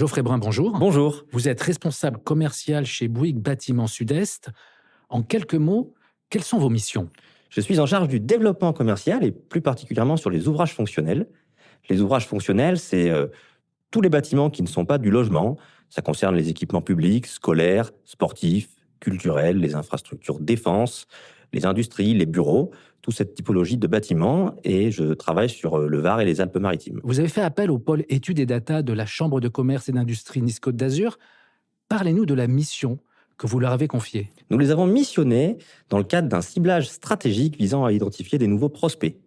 Geoffrey Brun, bonjour. Bonjour. Vous êtes responsable commercial chez Bouygues Bâtiment Sud-Est. En quelques mots, quelles sont vos missions ? Je suis en charge du développement commercial et plus particulièrement sur les ouvrages fonctionnels. Les ouvrages fonctionnels, c'est tous les bâtiments qui ne sont pas du logement. Ça concerne les équipements publics, scolaires, sportifs, culturels, les infrastructures défense, les industries, les bureaux, toute cette typologie de bâtiments. Et je travaille sur le Var et les Alpes-Maritimes. Vous avez fait appel au pôle études et data de la Chambre de commerce et d'industrie Nice-Côte d'Azur. Parlez-nous de la mission que vous leur avez confiée. Nous les avons missionnés dans le cadre d'un ciblage stratégique visant à identifier des nouveaux prospects.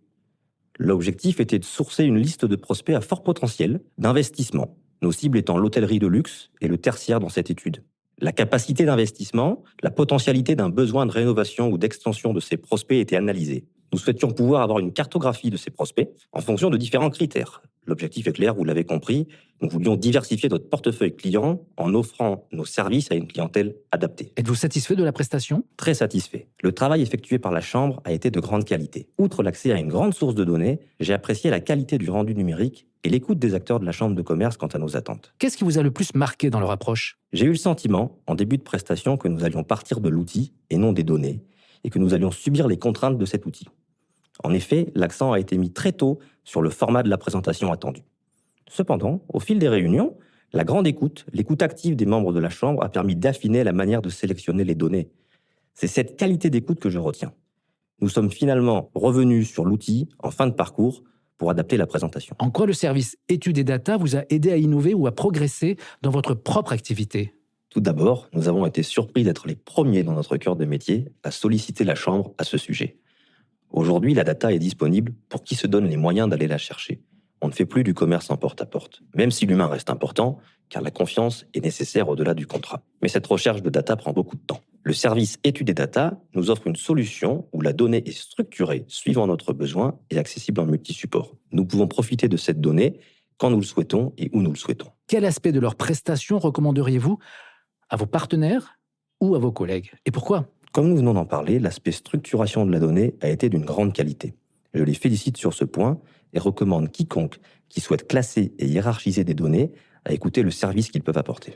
L'objectif était de sourcer une liste de prospects à fort potentiel d'investissement, nos cibles étant l'hôtellerie de luxe et le tertiaire dans cette étude. La capacité d'investissement, la potentialité d'un besoin de rénovation ou d'extension de ces prospects étaient analysées. Nous souhaitions pouvoir avoir une cartographie de ces prospects en fonction de différents critères. L'objectif est clair, vous l'avez compris, nous voulions diversifier notre portefeuille client en offrant nos services à une clientèle adaptée. Êtes-vous satisfait de la prestation ? Très satisfait. Le travail effectué par la Chambre a été de grande qualité. Outre l'accès à une grande source de données, j'ai apprécié la qualité du rendu numérique et l'écoute des acteurs de la Chambre de commerce quant à nos attentes. Qu'est-ce qui vous a le plus marqué dans leur approche ? J'ai eu le sentiment, en début de prestation, que nous allions partir de l'outil et non des données, et que nous allions subir les contraintes de cet outil. En effet, l'accent a été mis très tôt sur le format de la présentation attendue. Cependant, au fil des réunions, la grande écoute, l'écoute active des membres de la Chambre a permis d'affiner la manière de sélectionner les données. C'est cette qualité d'écoute que je retiens. Nous sommes finalement revenus sur l'outil en fin de parcours pour adapter la présentation. En quoi le service études et data vous a aidé à innover ou à progresser dans votre propre activité ? Tout d'abord, nous avons été surpris d'être les premiers dans notre cœur de métier à solliciter la Chambre à ce sujet. Aujourd'hui, la data est disponible pour qui se donne les moyens d'aller la chercher. On ne fait plus du commerce en porte-à-porte, même si l'humain reste important, car la confiance est nécessaire au-delà du contrat. Mais cette recherche de data prend beaucoup de temps. Le service études et data nous offre une solution où la donnée est structurée suivant notre besoin et accessible en multi-support. Nous pouvons profiter de cette donnée quand nous le souhaitons et où nous le souhaitons. Quel aspect de leur prestation recommanderiez-vous à vos partenaires ou à vos collègues ? Et pourquoi ? Comme nous venons d'en parler, l'aspect structuration de la donnée a été d'une grande qualité. Je les félicite sur ce point et recommande quiconque qui souhaite classer et hiérarchiser des données à écouter le service qu'ils peuvent apporter.